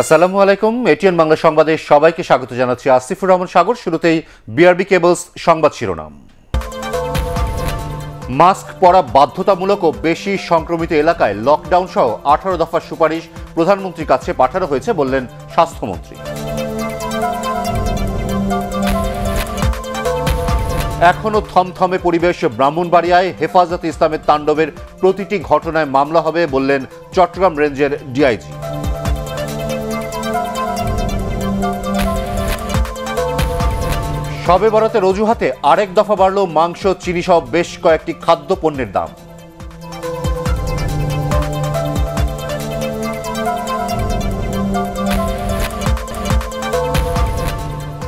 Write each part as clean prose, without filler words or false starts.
আসসালামু আলাইকুম। এটিএন বাংলা সংবাদে সবাইকে স্বাগত জানাচ্ছি। আসিফুর রহমান সাগর। শুরুতেই বিআরবি কেবলস সংবাদ শিরোনাম। মাস্ক পরা বাধ্যতামূলক ও বেশি সংক্রমিত এলাকায় লকডাউন সহ 18 দফার সুপারিশ প্রধানমন্ত্রীর কাছে পাঠানো হয়েছে বললেন স্বাস্থ্যমন্ত্রী। এখনো থমথমে পরিবেশ ব্রাহ্মণবাড়িয়ায়। হেফাজতে ইসলামের তাণ্ডবের প্রতিটি ঘটনায় মামলা হবে বললেন চট্টগ্রাম রেঞ্জের ডিআইজি। শবে বরাতের অজুহাতে আরেক দফা বাড়ল মাংস, চিনি সহ বেশ কয়েকটি খাদ্য পণ্যের দাম।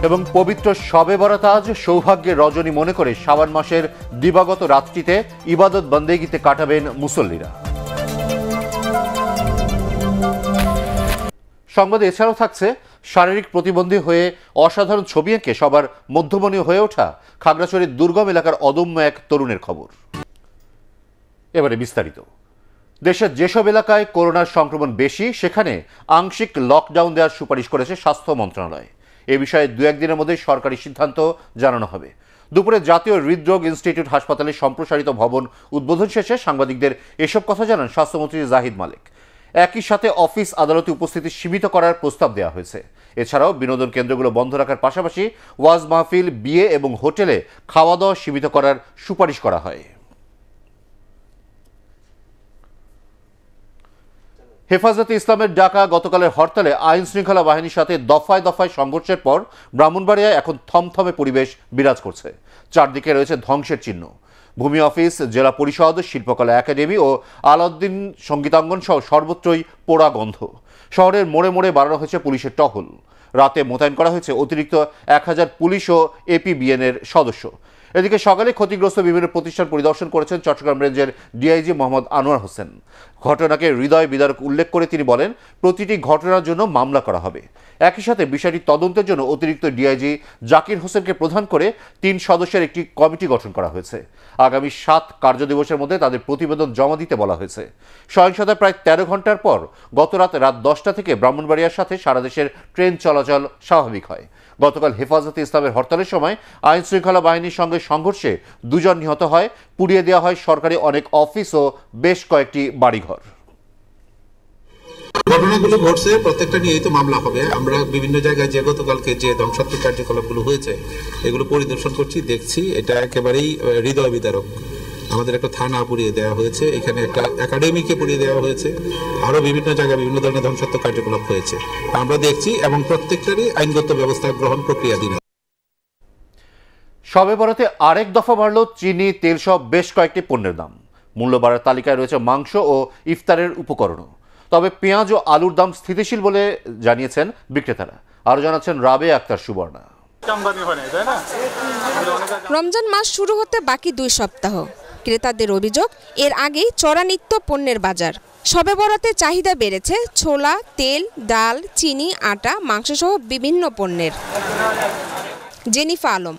এবং পবিত্র শবে বরাত আজ। সৌভাগ্যের রজনী মনে করে শাবান মাসের দিবাগত রাতটিতে ইবাদত বন্দেগীতে কাটাবেন মুসল্লিরা। সংবাদে এছাড়াও থাকছে শারীরিক প্রতিবন্ধী হয়ে অসাধারণ ছবি এঁকে সবার মধ্যমণীয় হয়ে ওঠা খাগড়াছড়ির দুর্গম এলাকার অদম্য এক তরুণের খবর। এবারে বিস্তারিত। দেশের যেসব এলাকায় করোনার সংক্রমণ বেশি সেখানে আংশিক লকডাউন দেওয়ার সুপারিশ করেছে স্বাস্থ্য মন্ত্রণালয়। এ বিষয়ে দু একদিনের মধ্যে সরকারি সিদ্ধান্ত জানানো হবে। দুপুরে জাতীয় হৃদরোগ ইনস্টিটিউট হাসপাতালে সম্প্রসারিত ভবন উদ্বোধন শেষে সাংবাদিকদের এসব কথা জানান স্বাস্থ্যমন্ত্রী জাহিদ মালিক। একই সাথে অফিস আদালতে উপস্থিতি সীমিত করার প্রস্তাব দেওয়া হয়েছে। এছাড়াও বিনোদন কেন্দ্রগুলো বন্ধ রাখার পাশাপাশি ওয়াজ মাহফিল, বিয়ে এবং হোটেলে খাওয়া দাওয়া সীমিত করার সুপারিশ করা হয়। হেফাজতে ইসলামের ডাকা গতকালের হরতালে আইন শৃঙ্খলা বাহিনীর সাথে দফায় দফায় সংঘর্ষের পর ব্রাহ্মণবাড়িয়ায় এখন থমথমে পরিবেশ বিরাজ করছে। চারদিকে রয়েছে ধ্বংসের চিহ্ন। ভূমি অফিস, জেলা পরিষদ, শিল্পকলা একাডেমি ও আলাউদ্দিন সঙ্গীতাঙ্গন সহ সর্বত্রই পোড়া গন্ধ। শহরের মোড়ে মোড়ে বাড়ানো হয়েছে পুলিশের টহল। রাতে মোতায়েন করা হয়েছে অতিরিক্ত 1000 পুলিশ ও এপিবিএনের সদস্য। এদিকে সকালে ক্ষতিগ্রস্ত বিভিন্ন প্রতিষ্ঠান পরিদর্শন করেছেন চট্টগ্রাম রেঞ্জের ডিআইজি মোহাম্মদ আনোয়ার হোসেন। ঘটনাকে হৃদয় বিদারক উল্লেখ করে তিনি বলেন, প্রতিটি ঘটনার জন্য মামলা করা হবে। একই সাথে বিষয়টি তদন্তের জন্য অতিরিক্ত ডিআইজি জাকির হোসেনকে প্রধান করে 3 সদস্যের একটি কমিটি গঠন করা হয়েছে। আগামী 7 কার্যদিবসের মধ্যে তাদের প্রতিবেদন জমা দিতে বলা হয়েছে। সহিংসতার প্রায় 13 ঘন্টার পর গতরাত 10টা থেকে ব্রাহ্মণবাড়িয়ার সাথে সারা দেশের ট্রেন চলাচল স্বাভাবিক হয়। গতকাল হেফাজতে ইসলামের হরতালের সময় আইন শৃঙ্খলা বাহিনীর সঙ্গে সংঘর্ষে 2 জন নিহত হয়। পুড়িয়ে দেওয়া হয় সরকারি অনেক অফিস ও বেশ কয়েকটি বাড়িঘর। ঘটনাগুলো ঘটছে প্রত্যেকটা নিয়েই তো মামলা হবে। আমরা বিভিন্ন জায়গায় যে গতকালকে যে ধ্বংসাত্মক কার্যকলাপগুলো হয়েছে এগুলো পরিদর্শন করছি, দেখছি। এটা একেবারেই হৃদয় বিদারক। আমাদের একটা থানা পুড়িয়ে দেওয়া হয়েছে, এখানে একটা একাডেমিকে পুড়িয়ে দেওয়া হয়েছে, আরো বিভিন্ন জায়গায় বিভিন্ন ধরনের ধ্বংসাত্মক কার্যকলাপ হয়েছে। আমরা দেখছি এবং প্রত্যেকটারই আইনগত ব্যবস্থা গ্রহণ প্রক্রিয়াধীন। শবে বরাতে আরেক দফা বাড়ল চিনি, তেল সহ বেশ কয়েকটি পণ্যের দাম। মূল্য বাড়ার তালিকায় রয়েছে মাংস ও ইফতারের উপকরণও। তবে পেঁয়াজ ও আলুর দাম স্থিতিশীল বলে জানিয়েছেন বিক্রেতারা। আরো জানাচ্ছেন রাবেয়া আক্তার সুবর্ণা। রমজান মাস শুরু হতে বাকি 2 সপ্তাহ। ক্রেতাদের অভিযোগ, এর আগেই চড়া নিত্য পণ্যের বাজার। শবে বরাতে চাহিদা বেড়েছে ছোলা, তেল, ডাল, চিনি, আটা, মাংসসহ বিভিন্ন পণ্যের। জেনিফা আলম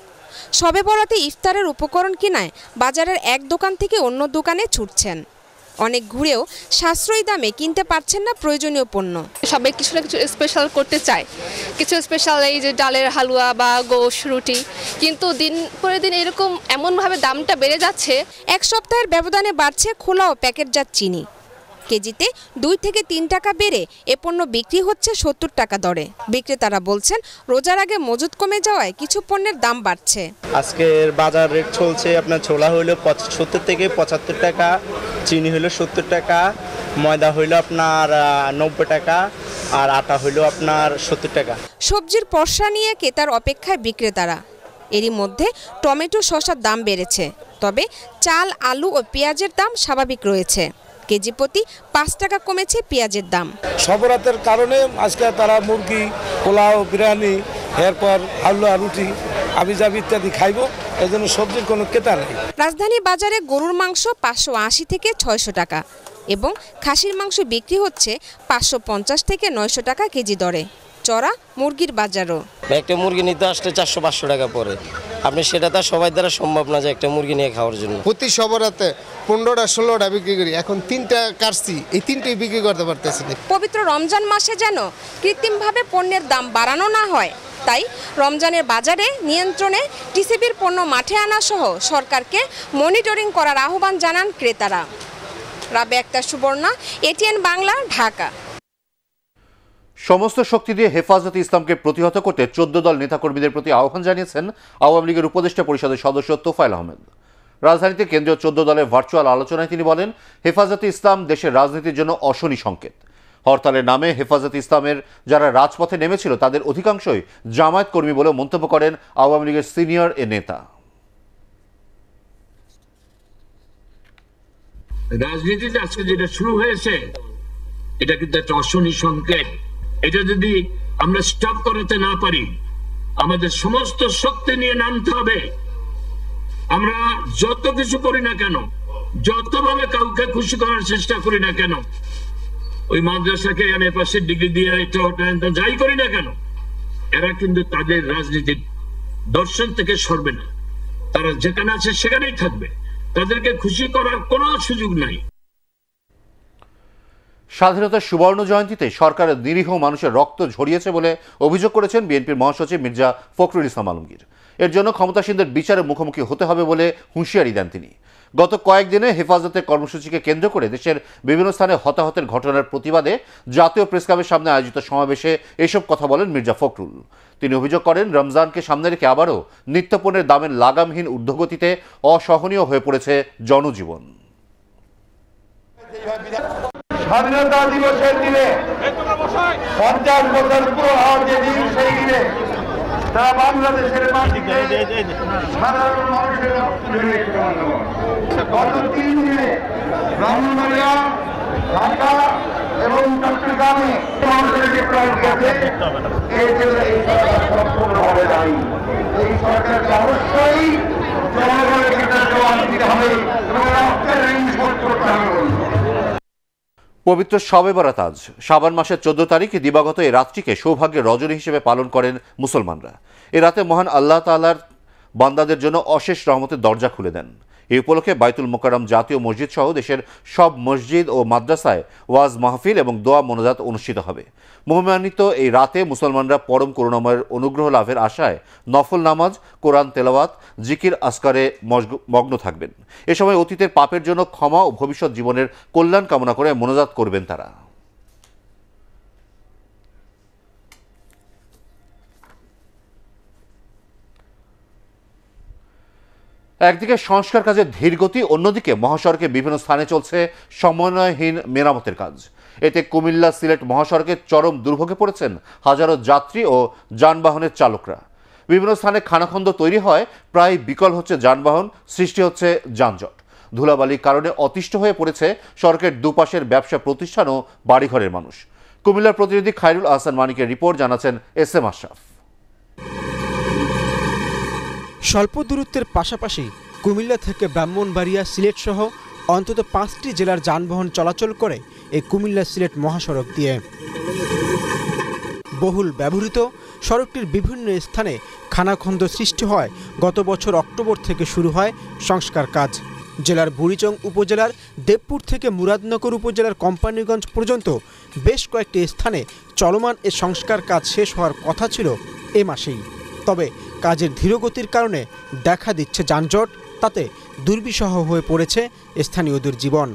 শবে বরাতে ইফতারের উপকরণ কেনায় বাজারের এক দোকান থেকে অন্য দোকানে ছুটছেন। অনেক ঘুরেও সাশ্রয়ী দামে কিনতে পারছেন না প্রয়োজনীয় পণ্য। সবাই কিছু না কিছু স্পেশাল করতে চায়, কিছু স্পেশাল এই যে ডালের হালুয়া বা গোশ, রুটি, কিন্তু দিন পরে দিন এরকম এমনভাবে দামটা বেড়ে যাচ্ছে। 1 সপ্তাহের ব্যবধানে বাড়ছে খোলা ও প্যাকেটজাত চিনি। কেজিতে 2 থেকে 3 টাকা বেড়ে এ পণ্য বিক্রি হচ্ছে 70 টাকা দরে। বিক্রেতারা বলছেন, রোজার আগে মজুদ কমে যাওয়ায় কিছু পণ্যের দাম বাড়ছে। আজকের বাজার রেট চলছে আপনার ছোলা হইলো 70 থেকে 75 টাকা, চিনি হইলো 70 টাকা, ময়দা হইলো আপনার 90 টাকা, আর আটা হইলো আপনার 70 টাকা। সবজির পসরা নিয়ে ক্রেতার অপেক্ষায় বিক্রেতারা। এরই মধ্যে টমেটো, শসার দাম বেড়েছে। তবে চাল, আলু ও পেঁয়াজের দাম স্বাভাবিক রয়েছে। কেজি প্রতি 5 টাকা কমেছে পেঁয়াজের দাম। সবরাতের কারণে আজকে তারা মুরগি, পোলাও, বিরিয়ানি, এরপর হালুয়া, রুটি, আবিজাবি ইত্যাদি খাইব। এই জন্য সবজির কোনো ক্রেতা নেই। রাজধানী বাজারে গরুর মাংস 580 থেকে 600 টাকা এবং খাসির মাংস বিক্রি হচ্ছে 550 থেকে 900 টাকা কেজি দরে। চড়া মুরগির বাজারও। একটা মুরগি নিতে আসলে 400-500 টাকা পড়ে। আপনি সেটা তো সবাই দ্বারা সম্ভব না যে একটা মুরগি নিয়ে খাওয়ার জন্য। প্রতি সবরাতে 15টা 16টা বিক্রি করি, এখন 3টা কাটছি, এই 3টাই বিক্রি করতে পারতেছি না। পবিত্র রমজান মাসে যেন কৃত্রিমভাবে পণ্যের দাম বাড়ানো না হয়, তাই রমজানের বাজারে নিয়ন্ত্রণে টিসিবির পণ্য মাঠে আনা সহ সরকারকে মনিটরিং করার আহ্বান জানান ক্রেতারা। রাবেয়া আক্তার সুবর্ণা, এটিএন বাংলা, ঢাকা। সমস্ত শক্তি দিয়ে হেফাজতে ইসলামকে প্রতিহত করতে 14 দল নেতাকর্মীদের প্রতি আহ্বান জানিয়েছেন আওয়ামী লীগের উপদেষ্টা পরিষদের সদস্য তোফায়েল আহমেদ। রাজধানীতে কেন্দ্রীয় 14 দলের ভার্চুয়াল আলোচনায় তিনি বলেন, হেফাজতে ইসলাম দেশের রাজনীতির জন্য অশনি সংকেত। হরতালের নামে হেফাজতে ইসলামের যারা রাজপথে নেমেছিল তাদের অধিকাংশই জামায়াত কর্মী বলে মন্তব্য করেন আওয়ামী লীগের সিনিয়র এ নেতা। রাজনীতিতে আজকে যেটা শুরু হয়েছে এটা কিন্তু একটা অশনি সংকেত। এটা যদি আমরা স্টপ করাতে না পারি, আমাদের সমস্ত শক্তি নিয়ে নামতে হবে। আমরা যত কিছু করি না কেন, যতভাবে কাউকে খুশি করার চেষ্টা করি না কেন, ওই মাদ্রাসাকে আমি পাশের ডিগ্রি দিয়ে যাই করি না কেন, এরা কিন্তু তাদের রাজনীতির দর্শন থেকে সরবে না। তারা যেখানে আছে সেখানেই থাকবে, তাদেরকে খুশি করার কোনো সুযোগ নাই। স্বাধীনতার সুবর্ণ জয়ন্তীতে সরকারের নিরীহ মানুষের রক্ত ঝরিয়েছে বলে অভিযোগ করেছেন বিএনপির মহাসচিব মির্জা ফখরুল ইসলাম আলমগীর। এর জন্য ক্ষমতাসীনদের বিচারের মুখোমুখি হতে হবে বলে হুঁশিয়ারি দেন তিনি। গত কয়েকদিনে হেফাজতের কর্মসূচিকে কেন্দ্র করে দেশের বিভিন্ন স্থানে হতাহতের ঘটনার প্রতিবাদে জাতীয় প্রেসক্লাবের সামনে আয়োজিত সমাবেশে এসব কথা বলেন মির্জা ফখরুল। তিনি অভিযোগ করেন, রমজানকে সামনে রেখে আবারও নিত্যপণ্যের দামের লাগামহীন ঊর্ধ্বগতিতে অসহনীয় হয়ে পড়েছে জনজীবন। স্বাধীনতা দিবসের দিনে 50 বছর পুরো হওয়ার যে দিন, সেই দিনে তারা বাংলাদেশের মাটিতে সাধারণ মানুষের রক্ত ঝরিয়েছে। গত 3 দিনে ব্রাহ্মণবাড়িয়া, ঢাকা এবং চট্টগ্রামে মানুষের যে প্রাণ গেছে, এই জন্য এই সরকার সম্পূর্ণভাবে দায়ী। এই সরকারকে অবশ্যই জনগণের কাছে জবাব দিতে হবে এবং রক্তের ঋণ শোধ করতে হবে। পবিত্র শবে বরাত আজ শাবান মাসের 14 তারিখ দিবাগত এই রাত্রিকে সৌভাগ্যের রজনী হিসেবে পালন করেন মুসলমানরা। এ রাতে মহান আল্লাহ তাআলার বান্দাদের জন্য অশেষ রহমতের দরজা খুলে দেন। এই উপলক্ষে বাইতুল মোকাররম জাতীয় মসজিদ সহ দেশের সব মসজিদ ও মাদ্রাসায় ওয়াজ মাহফিল এবং দোয়া মোনাজাত অনুষ্ঠিত হবে। মহিমান্বিত এই রাতে মুসলমানরা পরম করুণাময়ের অনুগ্রহ লাভের আশায় নফল নামাজ, কোরআন তেলাওয়াত, জিকির আসকারে মগ্ন থাকবেন। এ সময় অতীতের পাপের জন্য ক্ষমা ও ভবিষ্যৎ জীবনের কল্যাণ কামনা করে মোনাজাত করবেন তারা। একদিকে সংস্কার কাজের ধীরগতি, অন্যদিকে মহাসড়কে বিভিন্ন স্থানে চলছে সমন্বয়হীন মেরামতের কাজ। এতে কুমিল্লা সিলেট মহাসড়কে চরম দুর্ভোগে পড়েছেন হাজারো যাত্রী ও যানবাহনের চালকরা। বিভিন্ন স্থানে খানাখন্দ তৈরি হয়, প্রায় বিকল হচ্ছে যানবাহন, সৃষ্টি হচ্ছে যানজট। ধুলাবালির কারণে অতিষ্ঠ হয়ে পড়েছে সড়কের দুপাশের ব্যবসা প্রতিষ্ঠান ও বাড়িঘরের মানুষ। কুমিল্লার প্রতিনিধি খায়রুল আহসান মানিকের রিপোর্ট, জানাচ্ছেন এস.এম. আশরাফ। স্বল্প দূরত্বের পাশাপাশি কুমিল্লা থেকে ব্রাহ্মণবাড়িয়া, সিলেট সহ অন্তত 5টি জেলার যানবাহন চলাচল করে এই কুমিল্লা সিলেট মহাসড়ক দিয়ে। বহুল ব্যবহৃত সড়কটির বিভিন্ন স্থানে খানাখন্দ সৃষ্টি হয়। গত বছর অক্টোবর থেকে শুরু হয় সংস্কার কাজ। জেলার বুড়িচং উপজেলার দেবপুর থেকে মুরাদনগর উপজেলার কোম্পানিগঞ্জ পর্যন্ত বেশ কয়েকটি স্থানে চলমান এ সংস্কার কাজ শেষ হওয়ার কথা ছিল এ মাসেই। তবে কাজের ধীরগতির কারণে দেখা দিচ্ছে যানজট, তাতে দুর্বিষহ হয়ে পড়েছে স্থানীয়দের জীবন।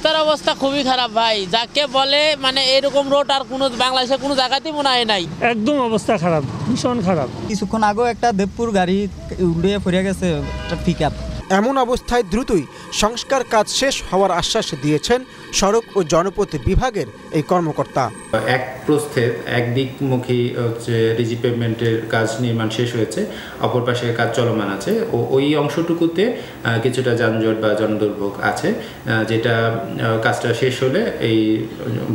তার অবস্থা খুবই খারাপ ভাই, যাকে বলে মানে এরকম রোড আর কোনো বাংলাদেশে কোনো জায়গাতেই মনে হয় নাই। একদম অবস্থা খারাপ, ভীষণ খারাপ। কিছুক্ষণ আগেও একটা দেবপুর গাড়ি উড়ে পড়ে গেছে, একটা পিকআপ। এমন অবস্থায় দ্রুতই সংস্কার কাজ শেষ হওয়ার আশ্বাস দিয়েছেন সড়ক ও জনপথ বিভাগের এই কর্মকর্তা। এক প্রস্থের একদিকমুখী রিজি পেভমেন্টের কাজ নির্মাণ শেষ হয়েছে, অপর পাশে কাজ চলমান আছে ও ওই অংশটুকুতে কিছুটা যানজট বা জনদুর্ভোগ আছে, যেটা কাজটা শেষ হলে এই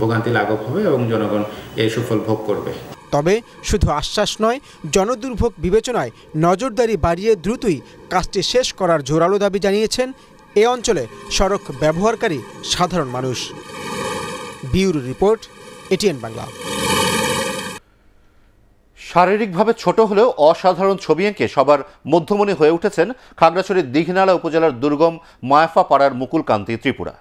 ভোগান্তি লাঘব হবে এবং জনগণ এর সুফল ভোগ করবে। তবে শুধু আশ্বাস নয়, জনদুর্ভোগ বিবেচনায় নজরদারি বাড়িয়ে দ্রুতই কাজটি শেষ করার জোরালো দাবি জানিয়েছেন এ অঞ্চলে সড়ক ব্যবহারকারী সাধারণ মানুষ। Bureau report, ATN Bangla. শারীরিকভাবে ছোট হলেও অসাধারণ ছবি এঁকে সবার মধ্যমণি হয়ে উঠেছেন খাগড়াছড়ির দীঘিনালা উপজেলার দুর্গম মায়াফা পাড়ার মুকুল কান্তি ত্রিপুরা।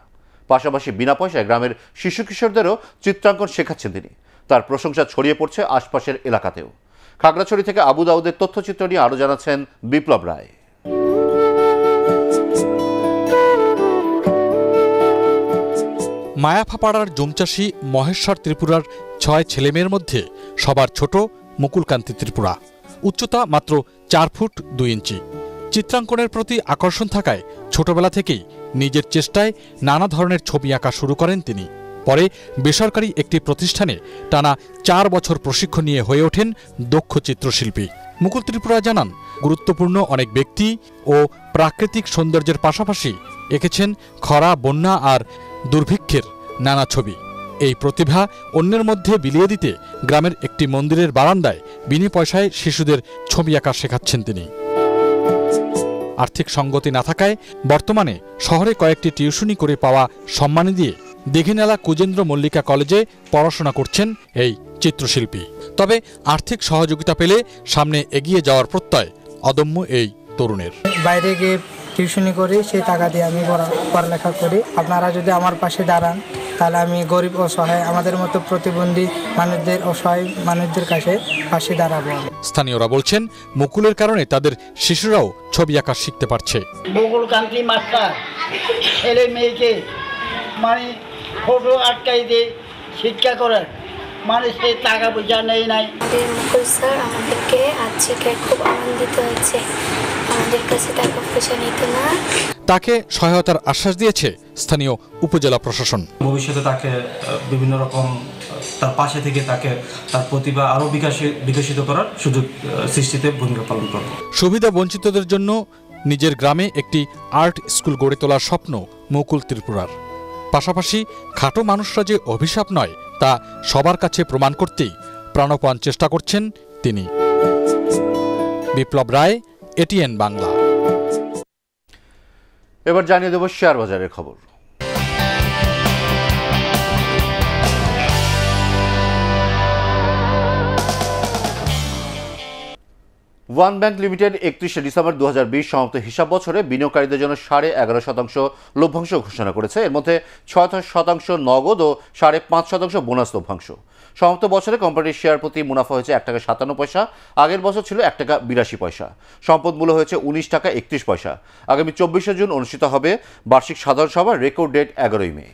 পাশাপাশি বিনা পয়সায় গ্রামের শিশু কিশোরদেরও চিত্রাঙ্কন শেখাচ্ছেন তিনি। তার প্রশংসা ছড়িয়ে পড়ছে আশপাশের এলাকাতেও। খাগড়াছড়ি থেকে আবু দাউদের তথ্যচিত্র নিয়ে আরও জানাচ্ছেন বিপ্লব রায়। মায়াফা পাড়ার জমচাষী মহেশ্বর ত্রিপুরার 6 ছেলেমেয়ের মধ্যে সবার ছোট মুকুলকান্তি ত্রিপুরা। উচ্চতা মাত্র 4 ফুট 2 ইঞ্চি। চিত্রাঙ্কনের প্রতি আকর্ষণ থাকায় ছোটবেলা থেকেই নিজের চেষ্টায় নানা ধরনের ছবি আঁকা শুরু করেন তিনি। পরে বেসরকারি একটি প্রতিষ্ঠানে টানা 4 বছর প্রশিক্ষণ নিয়ে হয়ে ওঠেন দক্ষ চিত্রশিল্পী। মুকুল ত্রিপুরা জানান, গুরুত্বপূর্ণ অনেক ব্যক্তি ও প্রাকৃতিক সৌন্দর্যের পাশাপাশি এঁকেছেন খরা, বন্যা আর দুর্ভিক্ষের নানা ছবি। এই প্রতিভা অন্যের মধ্যে বিলিয়ে দিতে গ্রামের একটি মন্দিরের বারান্দায় বিনা পয়সায় শিশুদের ছবি আঁকা শেখাচ্ছেন তিনি। আর্থিক সঙ্গতি না থাকায় বর্তমানে শহরে কয়েকটি টিউশনি করে পাওয়া সম্মানী দিয়ে দীঘিনালা কুজেন্দ্র মল্লিকা কলেজে পড়াশোনা করছেন এই চিত্রশিল্পী। তবে আর্থিক সহযোগিতা পেলে সামনে এগিয়ে যাওয়ার প্রত্যয় অদম্য এই তরুণের। বাইরে গিয়ে টিউশনি করি, সেই টাকা দিয়ে আমি পড়ালেখা করি। আপনারা যদি আমার পাশে দাঁড়ান তাহলে আমি গরিব অসহায় আমাদের মতো প্রতিবন্ধী মানুষদের, অসহায় মানুষদের পাশে দাঁড়াবো। স্থানীয়রা বলছেন, মুকুলের কারণে তাদের শিশুরাও ছবি আঁকা শিখতে পারছে। মুকুলকান্তি মাস্টার ছেলে মেয়েকে ফটো আটকাই দিয়ে শিক্ষা করেন, সে টাকা পয়সা নেই নাই। মুকুল স্যার আমাদেরকে আজ শিক্ষায় খুব আনন্দিত হয়েছে, আমাদের কাছে টাকা পয়সা নিত না। তাকে সহায়তার আশ্বাস দিয়েছে স্থানীয় উপজেলা প্রশাসন। ভবিষ্যতে তাকে বিভিন্ন রকম তার পাশে থেকে তাকে তার প্রতিভা আরও বিকশিত করার সুযোগ সৃষ্টিতে ভূমিকা পালন করবে। সুবিধা বঞ্চিতদের জন্য নিজের গ্রামে একটি আর্ট স্কুল গড়ে তোলার স্বপ্ন মুকুল ত্রিপুরার। পাশাপাশি খাটো মানুষরা যে অভিশাপ নয় তা সবার কাছে প্রমাণ করতেই প্রাণপণ চেষ্টা করছেন তিনি। বিপ্লব রায়, এটিএন বাংলা। এবার জানিয়ে দেব শেয়ার বাজারের খবর। ওয়ান ব্যাংক লিমিটেড 31 ডিসেম্বর 2020 সমাপ্ত হিসাব বছরে বিনিয়োগকারীদের জন্য 11.5% লভ্যাংশ ঘোষণা করেছে। এর মধ্যে 6% নগদ ও 5.5% বোনাস লভ্যাংশ। সমাপ্ত বছরে কোম্পানির শেয়ার প্রতি মুনাফা হয়েছে 1 টাকা 57 পয়সা, আগের বছর ছিল 1 টাকা 82 পয়সা। সম্পদ মূল্য হয়েছে 19 টাকা 31 পয়সা। আগামী 24 জুন অনুষ্ঠিত হবে বার্ষিক সাধারণ সভা, রেকর্ড ডেট 11 মে।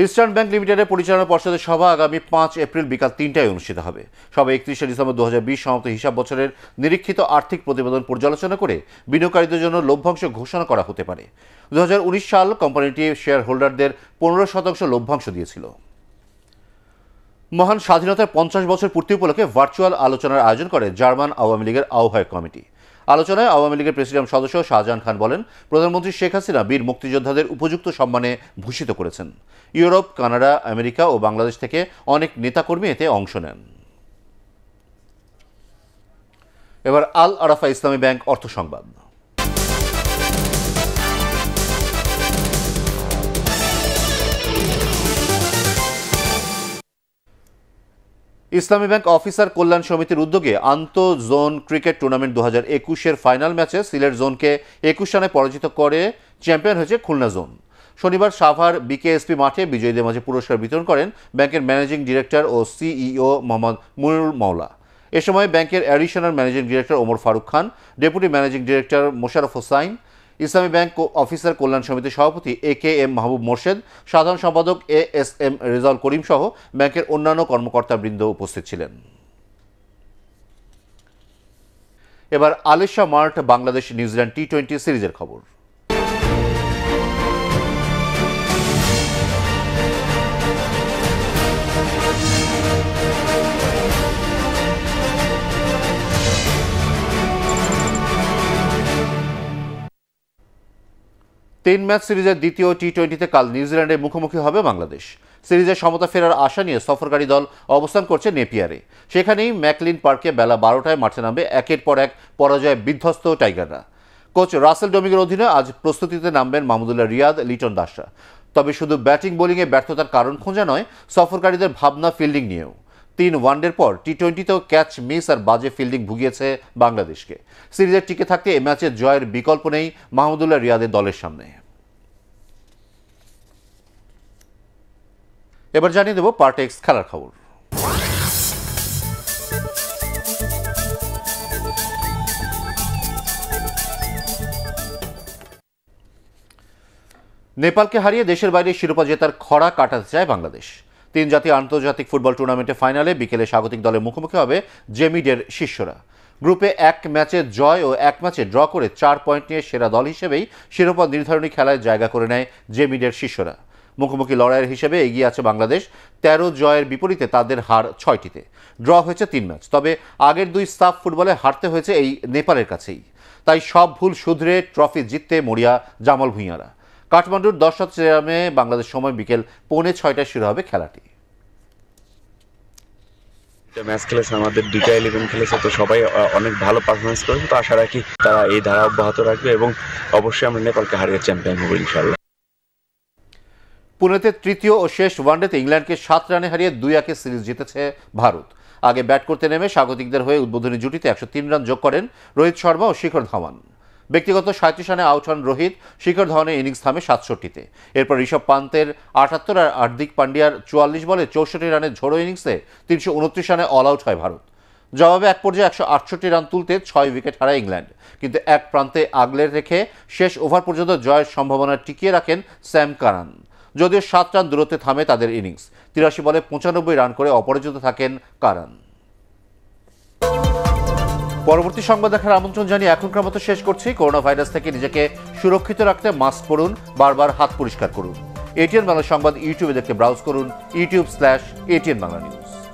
ইস্টার্ন ব্যাংক লিমিটেডের পরিচালনা পর্ষদের সভা আগামী 5 এপ্রিল বিকাল 3টায় অনুষ্ঠিত হবে। সভা 31 ডিসেম্বর 2020 সমাপ্ত হিসাব বছরের নিরীক্ষিত আর্থিক প্রতিবেদন পর্যালোচনা করে বিনিয়োগকারীদের জন্য লভ্যাংশ ঘোষণা করা হতে পারে। 2019 সাল কোম্পানিটি শেয়ার হোল্ডারদের 15% লভ্যাংশ দিয়েছিল। মহান স্বাধীনতার 50 বছর পূর্তি উপলক্ষে ভার্চুয়াল আলোচনার আয়োজন করে জার্মান আওয়ামী লীগের আহ্বায়ক কমিটি। আলোচনায় আওয়ামী লীগের প্রেসিডিয়াম সদস্য শাহজাহান খান বলেন, প্রধানমন্ত্রী শেখ হাসিনা বীর মুক্তিযোদ্ধাদের উপযুক্ত সম্মানে ভূষিত করেছেন। ইউরোপ, কানাডা, আমেরিকা ও বাংলাদেশ থেকে অনেক নেতাকর্মী এতে অংশ নেন। এবার আল আরাফা ইসলামী ব্যাংক অর্থ সংবাদ। ইসলামী ব্যাংক অফিসার কল্যাণ সমিতির উদ্যোগে আন্তঃজোন ক্রিকেট টুর্নামেন্ট 2021-এর ফাইনাল ম্যাচে সিলেট জোনকে 21 রানে পরাজিত করে চ্যাম্পিয়ন হয়েছে খুলনা জোন। শনিবার সাভার বিকেএসপি মাঠে বিজয়ীদের মাঝে পুরস্কার বিতরণ করেন ব্যাংকের ম্যানেজিং ডিরেক্টর ও সিইও মোহাম্মদ মুনিরুল মাওলা। এ সময় ব্যাংকের additional managing director Omar Faruk Khan, deputy managing director Mosharraf Hossain, Islami bank officer কল্যাণ সমিতির সভাপতি AKM মাহবুব মোর্শেদ, সাধারণ সম্পাদক ASM রেজাউল করিম সহ ব্যাংকের অন্যান্য কর্মকর্তাবৃন্দ উপস্থিত ছিলেন। এবার Alisha mart Bangladesh New Zealand T20 সিরিজের খবর। তিন ম্যাচ সিরিজের দ্বিতীয় T20-তে কাল নিউজিল্যান্ডের মুখোমুখি হবে বাংলাদেশ। সিরিজের সমতা ফেরার আশা নিয়ে সফরকারী দল অবস্থান করছে নেপিয়ারে। সেখানেই ম্যাকলিন পার্কে বেলা 12টায় মাঠে নামবে একের পর এক পরাজয়ে বিধ্বস্ত টাইগাররা। কোচ রাসেল ডমিংয়ের অধীনে আজ প্রস্তুতিতে নামবেন মাহমুদুল্লাহ রিয়াদ, লিটন দাসরা। তবে শুধু ব্যাটিং বোলিংয়ে ব্যর্থতার কারণ খোঁজা নয়, সফরকারীদের ভাবনা ফিল্ডিং নিয়েও। 3 ওয়ানডের পর টি20তেও ক্যাচ মিস আর বাজে ফিল্ডিং ভুগিয়েছে বাংলাদেশকে। সিরিজের টিকে থাকতে এ ম্যাচে জয়ের বিকল্প নেই মাহমুদুল্লাহ রিয়াদের দলের সামনে। এবার জানিয়ে দেব পার্টেক্স খেলার খবর। নেপালকে হারিয়ে দেশের বাইরে শিরোপা জেতার খরা কাটাতে চায় বাংলাদেশ। 3 জাতীয় আন্তর্জাতিক ফুটবল টুর্নামেন্টের ফাইনালে বিকেলে স্বাগতিক দলের মুখোমুখি হবে জেমিডের শিষ্যরা। গ্রুপে 1 ম্যাচে জয় ও 1 ম্যাচে ড্র করে 4 পয়েন্ট নিয়ে সেরা দল হিসেবেই শিরোপা নির্ধারণী খেলায় জায়গা করে নেয় জেমিডের শিষ্যরা। মুখোমুখি লড়াইয়ের হিসেবে এগিয়ে আছে বাংলাদেশ। 13 জয়ের বিপরীতে তাদের হার 6টিতে। ড্র হয়েছে 3 ম্যাচ, তবে আগের 2 সাফ ফুটবলে হারতে হয়েছে এই নেপালের কাছেই। তাই সব ভুল শুধরে ট্রফি জিততে মরিয়া জামাল ভুঁইয়ারা। কাঠমান্ডুর 10 স্টেডিয়ামে বাংলাদেশ সময় বিকেল 5:45টায় শুরু হবে খেলাটি। ম্যাচ খেলেছে, আমাদের 2টা 11 খেলেছে, তো সবাই অনেক ভালো পারফরমেন্স করেছে। তো আশা রাখি তারা এই ধারা অব্যাহত রাখবে এবং অবশ্যই আমরা নেপালকে হারিয়ে চ্যাম্পিয়ন হব ইনশাআল্লাহ। পুনেতে তৃতীয় ও শেষ ওয়ানডেতে ইংল্যান্ডকে 7 রানে হারিয়ে 2-1 সিরিজ জিতেছে ভারত। আগে ব্যাট করতে নেমে স্বাগতিকদের হয়ে উদ্বোধনী জুটিতে 103 রান যোগ করেন রোহিত শর্মা ও শিখর ধাওয়ান। ব্যক্তিগত 37 রানে আউট হন রোহিত। শিখর ধাওয়ানের ইনিংস থামে 67তে। এরপর ঋষভ পান্তের 78 আর হার্দিক পান্ডিয়ার 44 বলে 64 রানের ঝোড়ো ইনিংসে 329 রানে অল আউট হয় ভারত। জবাবে এক পর্যায়ে 168 রান তুলতে 6 উইকেট হারায় ইংল্যান্ড, কিন্তু এক প্রান্তে আগলে রেখে শেষ ওভার পর্যন্ত জয়ের সম্ভাবনা টিকিয়ে রাখেন স্যাম কারান। যদিও 7 রান দূরত্বে থামে তাদের ইনিংস। 83 বলে 95 রান করে অপরাজিত থাকেন কারান। পরবর্তী সংবাদ দেখার আমন্ত্রণ জানিয়ে এখনকার মতো শেষ করছি। করোনা ভাইরাস থেকে নিজেকে সুরক্ষিত রাখতে মাস্ক পরুন, বারবার হাত পরিষ্কার করুন। এটিএন বাংলা সংবাদ ইউটিউবে দেখতে ব্রাউজ করুন youtube/ATN বাংলা নিউজ।